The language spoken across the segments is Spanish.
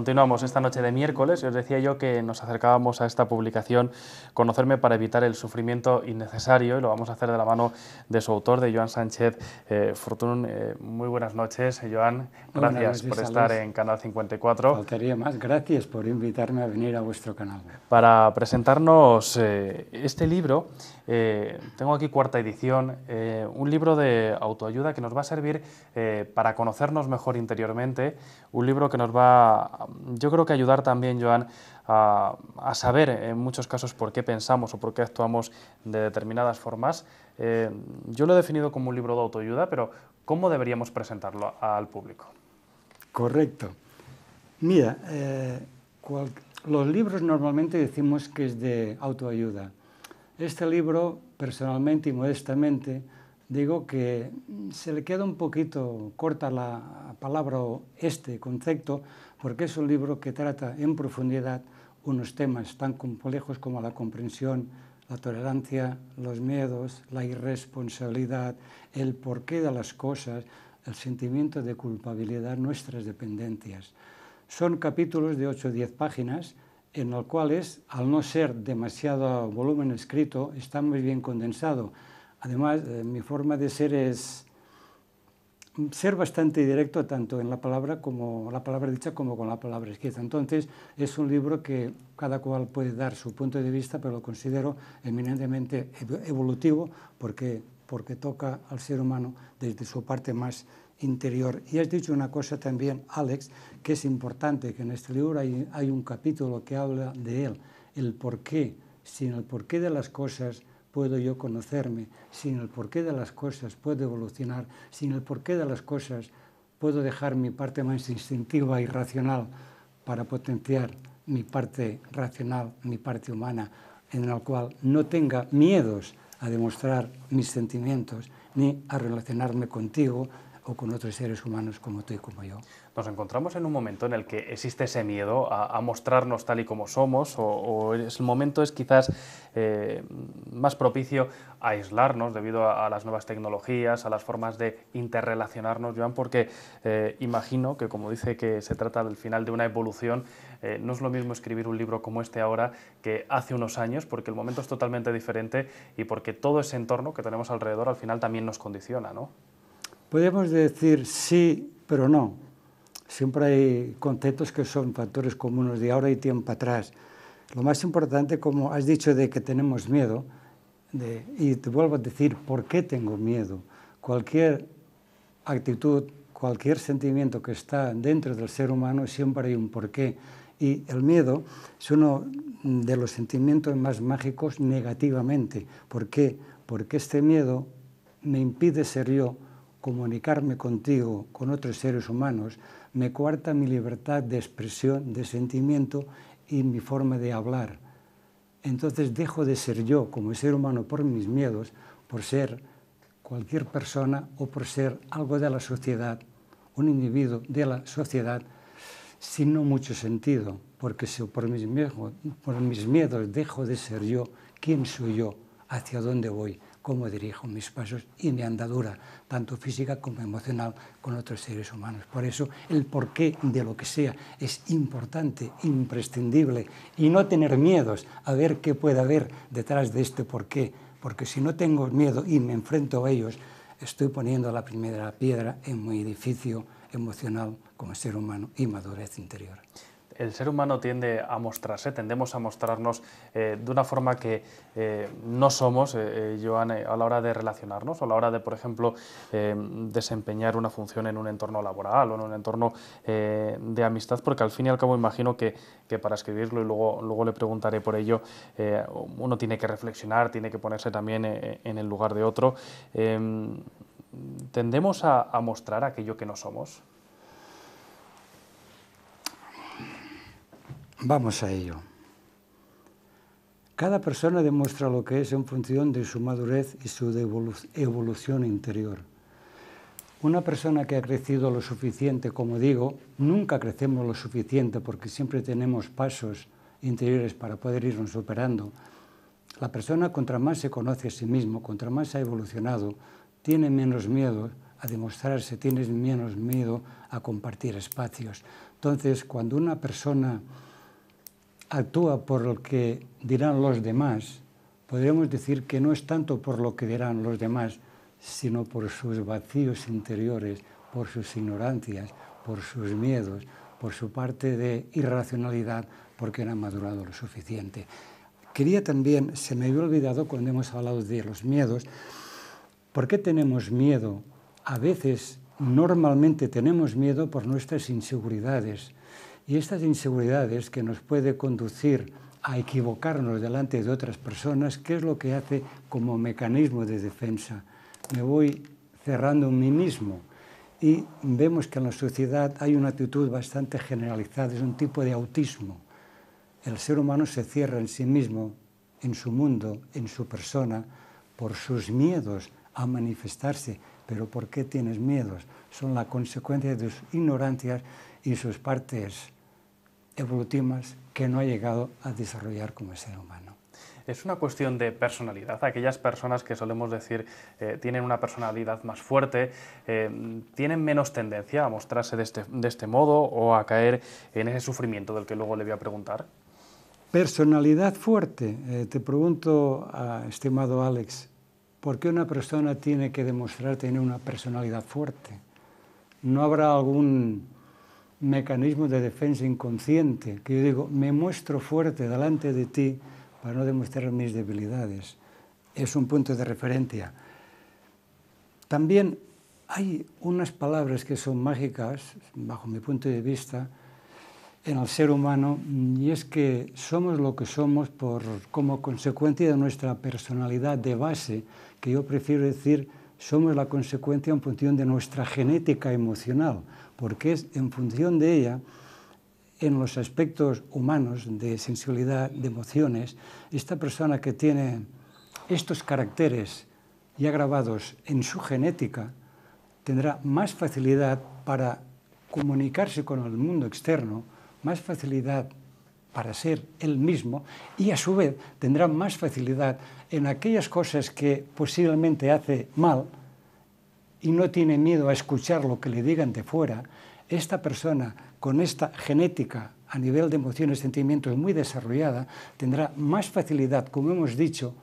Continuamos esta noche de miércoles y os decía yo que nos acercábamos a esta publicación Conocerme para evitar el sufrimiento innecesario, y lo vamos a hacer de la mano de su autor, de Joan Sánchez Fortuny. Muy buenas noches, Joan. Gracias por estar en Canal 54. Faltaría más. Gracias por invitarme a venir a vuestro canal. Para presentarnos este libro, tengo aquí cuarta edición, un libro de autoayuda que nos va a servir para conocernos mejor interiormente, un libro que nos va, yo creo que ayudar también, Joan, a saber en muchos casos por qué pensamos o por qué actuamos de determinadas formas. Yo lo he definido como un libro de autoayuda, pero ¿cómo deberíamos presentarlo al público? Correcto. Mira, los libros normalmente decimos que es de autoayuda. Este libro, personalmente y modestamente, digo que se le queda un poquito corta la palabra o este concepto, porque es un libro que trata en profundidad unos temas tan complejos como la comprensión, la tolerancia, los miedos, la irresponsabilidad, el porqué de las cosas, el sentimiento de culpabilidad, nuestras dependencias. Son capítulos de 8 o 10 páginas en los cuales, al no ser demasiado volumen escrito, está muy bien condensado. Además, mi forma de ser es ser bastante directo tanto en la palabra dicha como con la palabra escrita. Entonces, es un libro que cada cual puede dar su punto de vista, pero lo considero eminentemente evolutivo porque toca al ser humano desde su parte más interior. Y has dicho una cosa también, Alex, que es importante, que en este libro hay un capítulo que habla de él, el porqué. Sin el porqué de las cosas puedo yo conocerme, sin el porqué de las cosas puedo evolucionar, sin el porqué de las cosas puedo dejar mi parte más instintiva y racional para potenciar mi parte racional, mi parte humana, en la cual no tenga miedos a demostrar mis sentimientos ni a relacionarme contigo o con otros seres humanos como tú y como yo. Nos encontramos en un momento en el que existe ese miedo a mostrarnos tal y como somos, o el momento es quizás más propicio a aislarnos debido a las nuevas tecnologías, a las formas de interrelacionarnos, Joan, porque imagino que, como dice que se trata al final de una evolución, no es lo mismo escribir un libro como este ahora que hace unos años, porque el momento es totalmente diferente y porque todo ese entorno que tenemos alrededor al final también nos condiciona, ¿no? Podemos decir sí, pero no. Siempre hay conceptos que son factores comunes de ahora y tiempo atrás. Lo más importante, como has dicho, de que tenemos miedo, y te vuelvo a decir por qué tengo miedo. Cualquier actitud, cualquier sentimiento que está dentro del ser humano, siempre hay un porqué. Y el miedo es uno de los sentimientos más mágicos negativamente. ¿Por qué? Porque este miedo me impide ser yo, comunicarme contigo, con otros seres humanos, me coarta mi libertad de expresión, de sentimiento y mi forma de hablar. Entonces dejo de ser yo como ser humano por mis miedos, por ser cualquier persona o por ser algo de la sociedad, un individuo de la sociedad, sin no mucho sentido, porque si por mis miedos dejo de ser yo, ¿quién soy yo? ¿Hacia dónde voy? ¿Cómo dirijo mis pasos y mi andadura, tanto física como emocional, con otros seres humanos? Por eso el porqué de lo que sea es importante, imprescindible, y no tener miedos a ver qué puede haber detrás de este porqué, porque si no tengo miedo y me enfrento a ellos, estoy poniendo la primera piedra en mi edificio emocional como ser humano y madurez interior. El ser humano tiende a mostrarse, tendemos a mostrarnos de una forma que no somos, Joan, a la hora de relacionarnos o a la hora de, por ejemplo, desempeñar una función en un entorno laboral o en un entorno de amistad, porque al fin y al cabo imagino que para escribirlo, y luego le preguntaré por ello, uno tiene que reflexionar, tiene que ponerse también en el lugar de otro. ¿Tendemos a mostrar aquello que no somos? Vamos a ello. Cada persona demuestra lo que es en función de su madurez y su evolución interior. Una persona que ha crecido lo suficiente, como digo, nunca crecemos lo suficiente porque siempre tenemos pasos interiores para poder irnos superando. La persona, contra más se conoce a sí mismo, contra más ha evolucionado, tiene menos miedo a demostrarse, tiene menos miedo a compartir espacios. Entonces, cuando una persona actúa por lo que dirán los demás, podríamos decir que no es tanto por lo que dirán los demás, sino por sus vacíos interiores, por sus ignorancias, por sus miedos, por su parte de irracionalidad, porque no ha madurado lo suficiente. Quería también, se me había olvidado cuando hemos hablado de los miedos, ¿por qué tenemos miedo? A veces, normalmente tenemos miedo por nuestras inseguridades. Y estas inseguridades que nos puede conducir a equivocarnos delante de otras personas, ¿qué es lo que hace como mecanismo de defensa? Me voy cerrando en mí mismo y vemos que en la sociedad hay una actitud bastante generalizada, es un tipo de autismo. El ser humano se cierra en sí mismo, en su mundo, en su persona, por sus miedos a manifestarse. ¿Pero por qué tienes miedos? Son la consecuencia de sus ignorancias y sus partes evolutivas que no ha llegado a desarrollar como ser humano. Es una cuestión de personalidad. Aquellas personas que solemos decir tienen una personalidad más fuerte, tienen menos tendencia a mostrarse de este modo o a caer en ese sufrimiento del que luego le voy a preguntar. Personalidad fuerte. Te pregunto, estimado Alex, ¿por qué una persona tiene que demostrar tener una personalidad fuerte? ¿No habrá algún mecanismo de defensa inconsciente que yo digo, me muestro fuerte delante de ti para no demostrar mis debilidades? Es un punto de referencia. También hay unas palabras que son mágicas, bajo mi punto de vista, en el ser humano, y es que somos lo que somos como consecuencia de nuestra personalidad de base, que yo prefiero decir, somos la consecuencia en función de nuestra genética emocional, porque es en función de ella, en los aspectos humanos de sensibilidad, de emociones, esta persona que tiene estos caracteres ya grabados en su genética, tendrá más facilidad para comunicarse con el mundo externo, más facilidad para ser él mismo y a su vez tendrá más facilidad en aquellas cosas que posiblemente hace mal y no tiene miedo a escuchar lo que le digan de fuera. Esta persona con esta genética a nivel de emociones y sentimientos muy desarrollada tendrá más facilidad, como hemos dicho,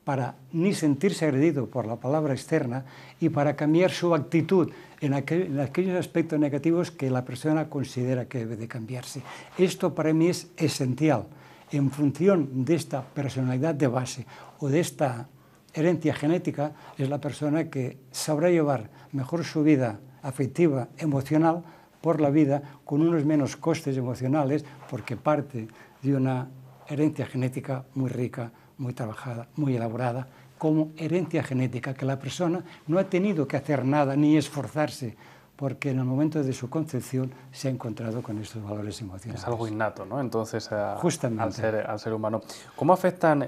para ni sentirse agredido por la palabra externa y para cambiar su actitud en aquellos aspectos negativos que la persona considera que debe de cambiarse. Esto para mí es esencial. En función de esta personalidad de base o de esta herencia genética, es la persona que sabrá llevar mejor su vida afectiva, emocional, por la vida con unos menos costes emocionales porque parte de una herencia genética muy rica, muy trabajada, muy elaborada, como herencia genética, que la persona no ha tenido que hacer nada ni esforzarse, porque en el momento de su concepción se ha encontrado con estos valores emocionales. Es algo innato, ¿no? Entonces, al ser humano. ¿Cómo afectan,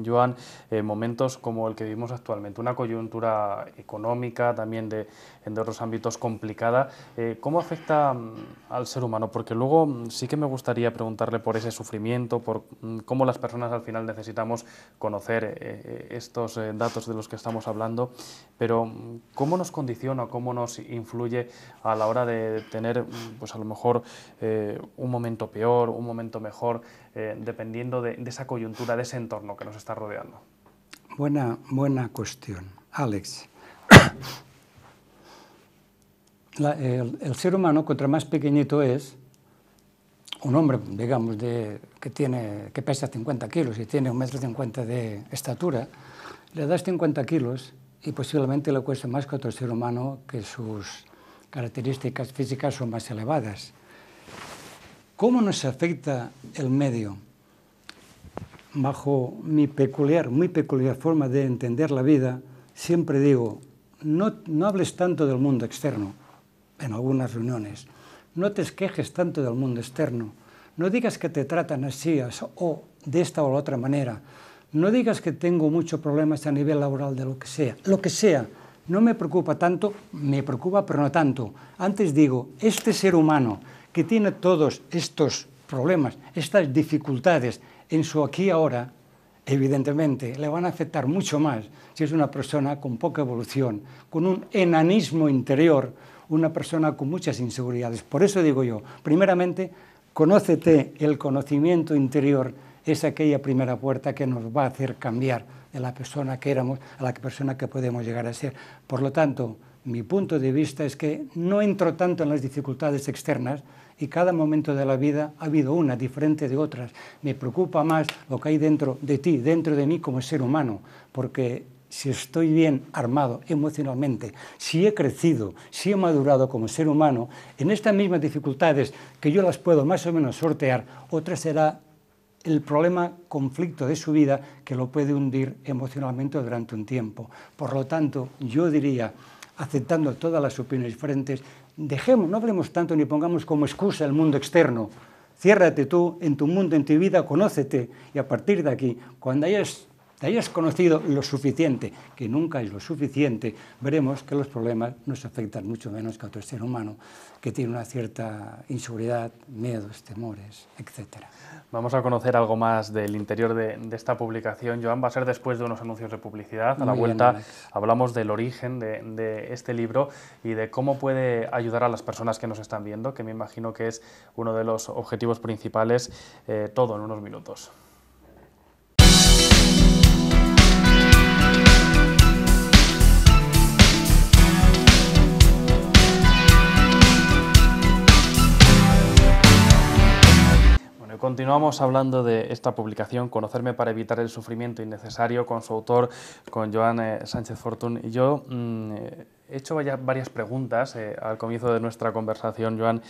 Joan, momentos como el que vivimos actualmente? Una coyuntura económica, también de otros ámbitos complicada. ¿Cómo afecta al ser humano? Porque luego sí que me gustaría preguntarle por ese sufrimiento, por cómo las personas al final necesitamos conocer estos datos de los que estamos hablando, pero ¿cómo nos condiciona, cómo nos influye a la hora de tener, pues a lo mejor, un momento peor, un momento mejor, dependiendo de esa coyuntura, de ese entorno que nos está rodeando? Buena cuestión, Alex. El ser humano, contra más pequeñito es, un hombre, digamos, que pesa 50 kilos y tiene 1,50 m de estatura, le das 50 kilos y posiblemente le cueste más que otro ser humano que sus características físicas son más elevadas. ¿Cómo nos afecta el medio? Bajo mi muy peculiar forma de entender la vida, siempre digo, no hables tanto del mundo externo en algunas reuniones, no te quejes tanto del mundo externo, no digas que te tratan así o de esta o la otra manera, no digas que tengo muchos problemas a nivel laboral de lo que sea, no me preocupa tanto, me preocupa pero no tanto. Antes digo, este ser humano que tiene todos estos problemas, estas dificultades en su aquí y ahora, evidentemente le van a afectar mucho más si es una persona con poca evolución, con un enanismo interior, una persona con muchas inseguridades. Por eso digo yo, primeramente, conócete, el conocimiento interior es aquella primera puerta que nos va a hacer cambiar de la persona que éramos a la persona que podemos llegar a ser. Por lo tanto, mi punto de vista es que no entro tanto en las dificultades externas y cada momento de la vida ha habido una diferente de otras. Me preocupa más lo que hay dentro de ti, dentro de mí como ser humano, porque si estoy bien armado emocionalmente, si he crecido, si he madurado como ser humano, en estas mismas dificultades que yo las puedo más o menos sortear, otra será el problema, conflicto de su vida que lo puede hundir emocionalmente durante un tiempo. Por lo tanto, yo diría, aceptando todas las opiniones diferentes, dejemos, no hablemos tanto ni pongamos como excusa el mundo externo. Ciérrate tú en tu mundo, en tu vida, conócete y a partir de aquí, cuando te hayas conocido lo suficiente, que nunca es lo suficiente, veremos que los problemas nos afectan mucho menos que a otro ser humano que tiene una cierta inseguridad, miedos, temores, etc. Vamos a conocer algo más del interior de esta publicación, Joan. Va a ser después de unos anuncios de publicidad. A la vuelta hablamos del origen de este libro y de cómo puede ayudar a las personas que nos están viendo, que me imagino que es uno de los objetivos principales, todo en unos minutos. Continuamos hablando de esta publicación, Conocerme para evitar el sufrimiento innecesario, con su autor, con Joan Sánchez Fortuny. Y yo he hecho ya varias preguntas al comienzo de nuestra conversación, Joan,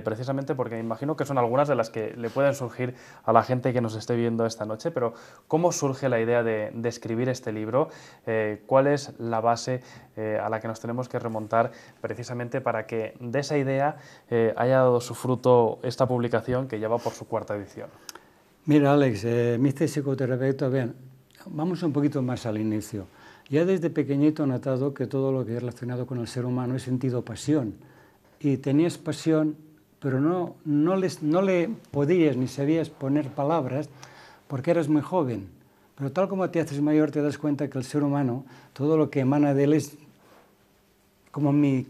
precisamente porque me imagino que son algunas de las que le pueden surgir a la gente que nos esté viendo esta noche, pero ¿cómo surge la idea de escribir este libro? ¿Cuál es la base a la que nos tenemos que remontar precisamente para que de esa idea haya dado su fruto esta publicación que ya va por su cuarta edición? Mira, Alex, mi psicoterapeuta, bien, vamos un poquito más al inicio. Ya desde pequeñito he notado que todo lo que es relacionado con el ser humano he sentido pasión. Y tenías pasión, pero no le podías ni sabías poner palabras porque eras muy joven. Pero tal como te haces mayor te das cuenta que el ser humano, todo lo que emana de él es como mi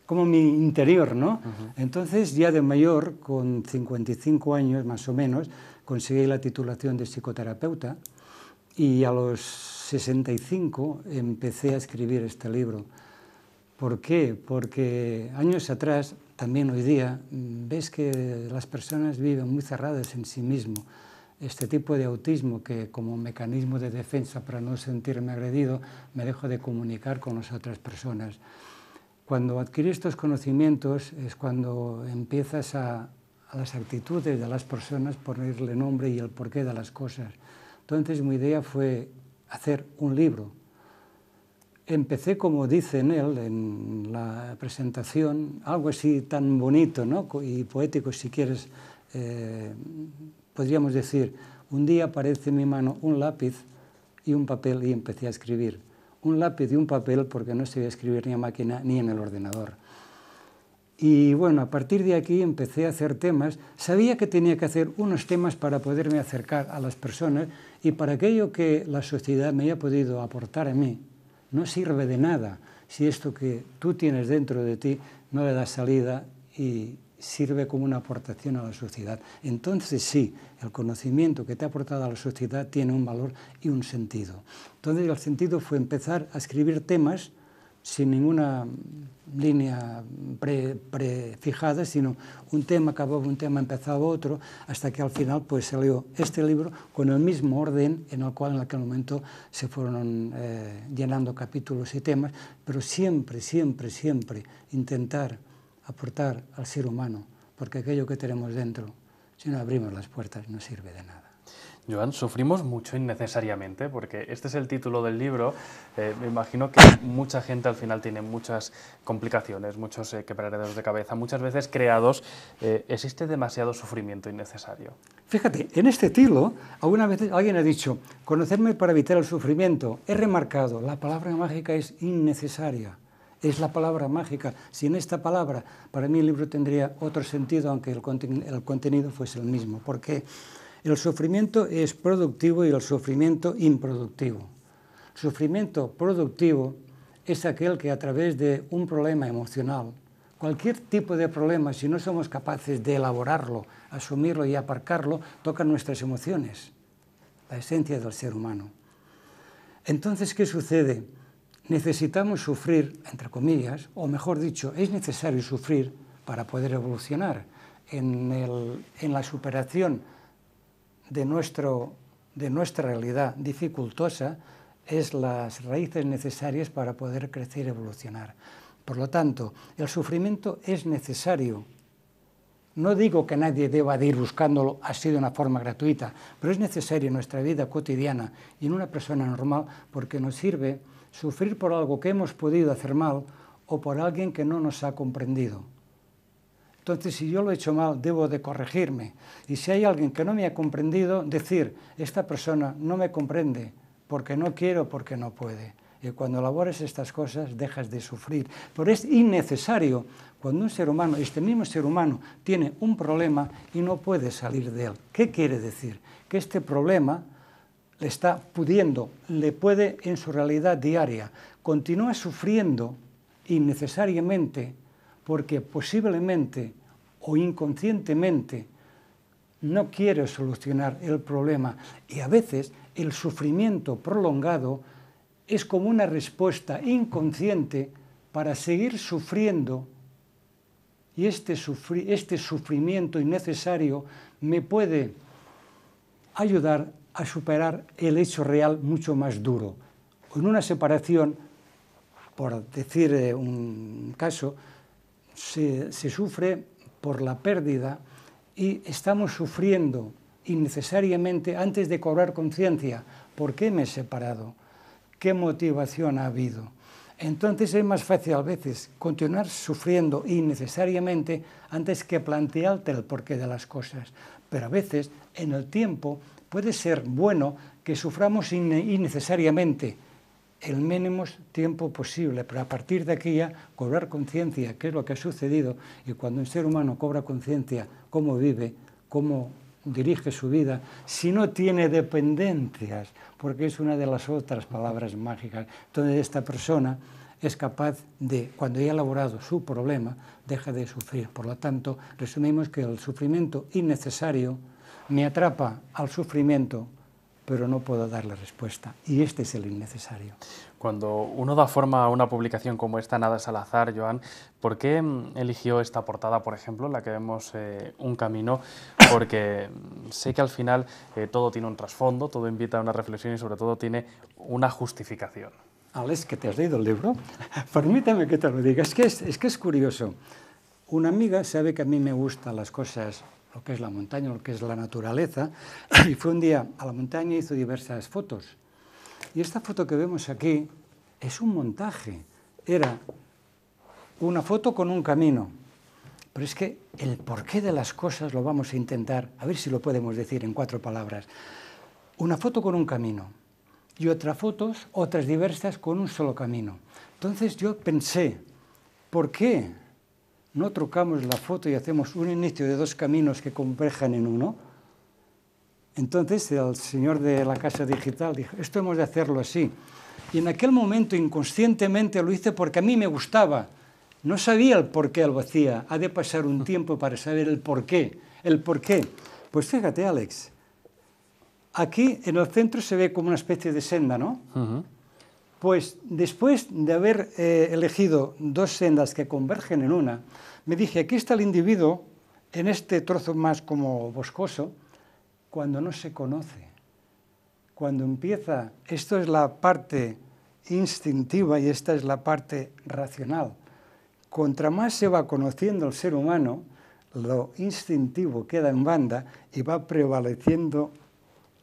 interior, ¿no? Entonces, ya de mayor, con 55 años más o menos, conseguí la titulación de psicoterapeuta y a los 65 empecé a escribir este libro. ¿Por qué? Porque años atrás, también hoy día, ves que las personas viven muy cerradas en sí mismo. Este tipo de autismo que como mecanismo de defensa para no sentirme agredido, me dejo de comunicar con las otras personas. Cuando adquirí estos conocimientos es cuando empiezas a las actitudes de las personas, ponerle nombre y el porqué de las cosas. Entonces mi idea fue hacer un libro. Empecé, como dice en él, en la presentación, algo así tan bonito, ¿no? Y poético, si quieres, podríamos decir, un día aparece en mi mano un lápiz y un papel y empecé a escribir. Un lápiz y un papel porque no sabía escribir ni a máquina ni en el ordenador. Y bueno, a partir de aquí empecé a hacer temas. Sabía que tenía que hacer unos temas para poderme acercar a las personas y para aquello que la sociedad me haya podido aportar a mí. No sirve de nada si esto que tú tienes dentro de ti no le das salida y sirve como una aportación a la sociedad. Entonces sí, el conocimiento que te ha aportado a la sociedad tiene un valor y un sentido. Entonces el sentido fue empezar a escribir temas sin ninguna línea prefijada, sino un tema acababa un tema, empezaba otro, hasta que al final pues salió este libro con el mismo orden en el cual en aquel momento se fueron llenando capítulos y temas, pero siempre, siempre, siempre intentar aportar al ser humano, porque aquello que tenemos dentro, si no abrimos las puertas, no sirve de nada. Joan, sufrimos mucho innecesariamente, porque este es el título del libro. Me imagino que mucha gente al final tiene muchas complicaciones, muchos quebraderos de cabeza, muchas veces creados. ¿Existe demasiado sufrimiento innecesario? Fíjate, en este título, alguna vez alguien ha dicho, conocerme para evitar el sufrimiento. He remarcado, la palabra mágica es innecesaria. Es la palabra mágica. Sin esta palabra, para mí el libro tendría otro sentido, aunque el contenido fuese el mismo. Porque el sufrimiento es productivo y el sufrimiento improductivo. El sufrimiento productivo es aquel que a través de un problema emocional, cualquier tipo de problema, si no somos capaces de elaborarlo, asumirlo y aparcarlo, tocan nuestras emociones, la esencia del ser humano. Entonces, ¿qué sucede? Necesitamos sufrir, entre comillas, o mejor dicho, es necesario sufrir para poder evolucionar en la superación de nuestra realidad dificultosa, es las raíces necesarias para poder crecer y evolucionar. Por lo tanto, el sufrimiento es necesario. No digo que nadie deba de ir buscándolo así de una forma gratuita, pero es necesario en nuestra vida cotidiana y en una persona normal porque nos sirve sufrir por algo que hemos podido hacer mal o por alguien que no nos ha comprendido. Entonces, si yo lo he hecho mal, debo de corregirme. Y si hay alguien que no me ha comprendido, decir, esta persona no me comprende porque no quiere o porque no puede. Y cuando elaboras estas cosas, dejas de sufrir. Pero es innecesario cuando un ser humano, este mismo ser humano, tiene un problema y no puede salir de él. ¿Qué quiere decir? Que este problema le está pudiendo, le puede en su realidad diaria, continúa sufriendo innecesariamente porque posiblemente o inconscientemente no quiere solucionar el problema y a veces el sufrimiento prolongado es como una respuesta inconsciente para seguir sufriendo y este sufrimiento innecesario me puede ayudar a superar el hecho real mucho más duro. En una separación, por decir un caso, se sufre por la pérdida y estamos sufriendo innecesariamente antes de cobrar conciencia. ¿Por qué me he separado? ¿Qué motivación ha habido? Entonces es más fácil a veces continuar sufriendo innecesariamente antes que plantearte el porqué de las cosas. Pero a veces en el tiempo puede ser bueno que suframos innecesariamente el mínimo tiempo posible, pero a partir de aquí ya cobrar conciencia, qué es lo que ha sucedido, y cuando un ser humano cobra conciencia, cómo vive, cómo dirige su vida, si no tiene dependencias, porque es una de las otras palabras mágicas. Entonces esta persona es capaz de, cuando haya elaborado su problema, deja de sufrir. Por lo tanto, resumimos que el sufrimiento innecesario me atrapa al sufrimiento, pero no puedo darle respuesta. Y este es el innecesario. Cuando uno da forma a una publicación como esta, Nada es al azar, Joan, ¿por qué eligió esta portada, por ejemplo, en la que vemos un camino? Porque sé que al final todo tiene un trasfondo, todo invita a una reflexión y sobre todo tiene una justificación. Alex, ¿que te has leído el libro? Permítame que te lo diga. Es que es curioso. Una amiga sabe que a mí me gustan las cosas, lo que es la montaña, lo que es la naturaleza, y fue un día a la montaña y hizo diversas fotos. Y esta foto que vemos aquí es un montaje. Era una foto con un camino. Pero es que el porqué de las cosas lo vamos a intentar, a ver si lo podemos decir en 4 palabras. Una foto con un camino y otras diversas con un solo camino. Entonces yo pensé, ¿por qué no trocamos la foto y hacemos un inicio de 2 caminos que converjan en uno? Entonces el señor de la casa digital dijo, esto hemos de hacerlo así. Y en aquel momento inconscientemente lo hice porque a mí me gustaba. No sabía el por qué lo hacía. Ha de pasar un tiempo para saber el por qué. ¿El por qué? Pues fíjate, Alex, aquí en el centro se ve como una especie de senda, ¿no? Pues después de haber elegido 2 sendas que convergen en una, me dije, aquí está el individuo, en este trozo más como boscoso, cuando no se conoce. Cuando empieza, esto es la parte instintiva y esta es la parte racional. Contra más se va conociendo el ser humano, lo instintivo queda en banda y va prevaleciendo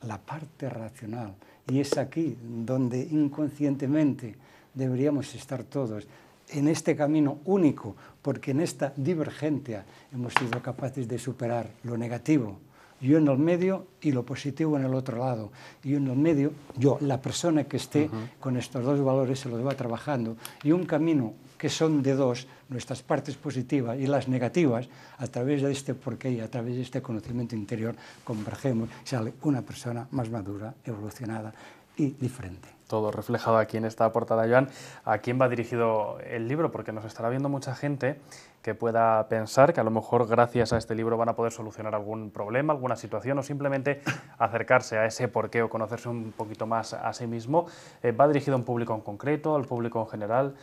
la parte racional. Y es aquí donde inconscientemente deberíamos estar todos, en este camino único, porque en esta divergencia hemos sido capaces de superar lo negativo, yo en el medio y lo positivo en el otro lado. Y en el medio, yo, la persona que esté con estos 2 valores se los va trabajando. Y un camino que son de 2, nuestras partes positivas y las negativas, a través de este porqué y a través de este conocimiento interior, convergemos, sale una persona más madura, evolucionada. y diferente. Todo reflejado aquí en esta portada. Joan, ¿a quién va dirigido el libro? Porque nos estará viendo mucha gente que pueda pensar que a lo mejor gracias a este libro van a poder solucionar algún problema, alguna situación o simplemente acercarse a ese porqué o conocerse un poquito más a sí mismo. ¿Va dirigido a un público en concreto, al público en general?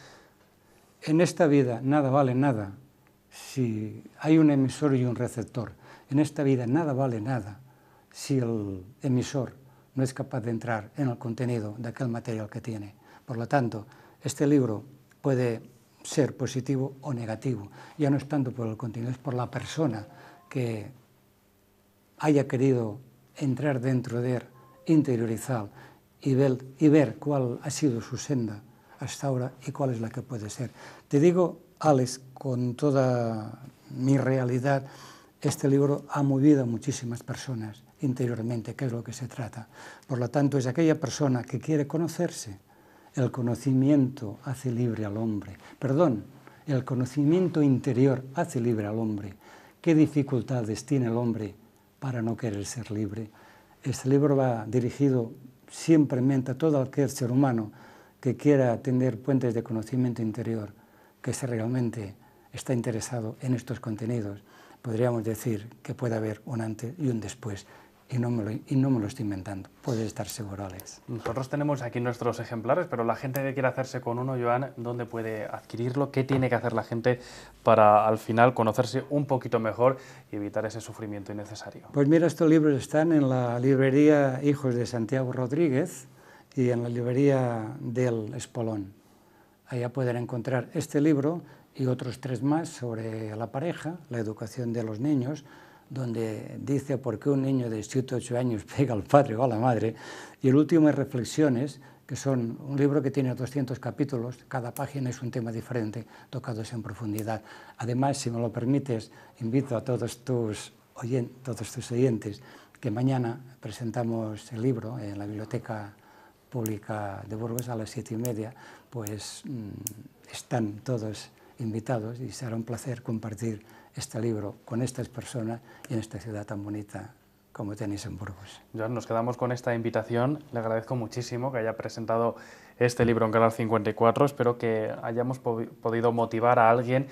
En esta vida nada vale nada si hay un emisor y un receptor. En esta vida nada vale nada si el emisor no es capaz de entrar en el contenido de aquel material que tiene. Por lo tanto, este libro puede ser positivo o negativo. Ya no es tanto por el contenido, es por la persona que haya querido entrar dentro de él, interiorizar y ver cuál ha sido su senda hasta ahora y cuál es la que puede ser. Te digo, Alex, con toda mi realidad, este libro ha movido a muchísimas personas interiormente, que es lo que se trata. Por lo tanto, es aquella persona que quiere conocerse. El conocimiento hace libre al hombre. Perdón, el conocimiento interior hace libre al hombre. ¿Qué dificultades tiene el hombre para no querer ser libre? Este libro va dirigido simplemente a todo aquel ser humano que quiera tener puentes de conocimiento interior, que realmente está interesado en estos contenidos. Podríamos decir que puede haber un antes y un después. Y no me lo estoy inventando, puedes estar seguro, Alex. Nosotros tenemos aquí nuestros ejemplares, pero la gente que quiera hacerse con uno, Joan, ¿dónde puede adquirirlo? ¿Qué tiene que hacer la gente para al final conocerse un poquito mejor y evitar ese sufrimiento innecesario? Pues mira, estos libros están en la librería Hijos de Santiago Rodríguez y en la librería del Espolón. Allá pueden encontrar este libro y otros 3 más sobre la pareja, la educación de los niños, donde dice por qué un niño de 7 o 8 años pega al padre o a la madre, y el último es Reflexiones, que son un libro que tiene 200 capítulos, cada página es un tema diferente, tocados en profundidad. Además, si me lo permites, invito a todos tus oyentes que mañana presentamos el libro en la Biblioteca Pública de Burgos a las 7:30, pues están todos invitados y será un placer compartir este libro con estas personas y en esta ciudad tan bonita como tenéis en Burgos. Joan, nos quedamos con esta invitación. Le agradezco muchísimo que haya presentado este libro en Canal 54. Espero que hayamos podido motivar a alguien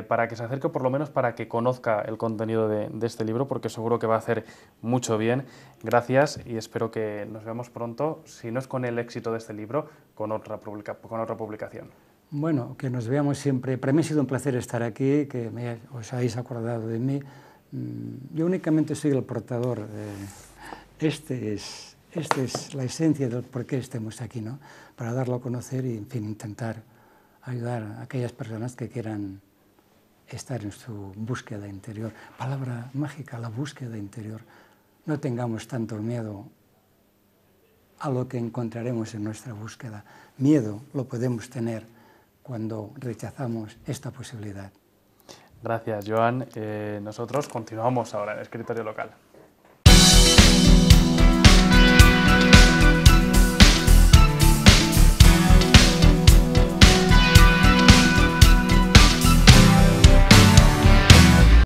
para que se acerque, por lo menos para que conozca el contenido de este libro, porque seguro que va a hacer mucho bien. Gracias y espero que nos veamos pronto, si no es con el éxito de este libro, con otra publicación. Bueno, que nos veamos siempre. Para mí ha sido un placer estar aquí, que os hayáis acordado de mí. Yo únicamente soy el portador. Esta es la esencia del por qué estemos aquí, ¿no? Para darlo a conocer y, en fin, intentar ayudar a aquellas personas que quieran estar en su búsqueda interior. Palabra mágica, la búsqueda interior. No tengamos tanto miedo a lo que encontraremos en nuestra búsqueda. Miedo lo podemos tener cuando rechazamos esta posibilidad. Gracias, Joan. Nosotros continuamos ahora en Escritorio Local.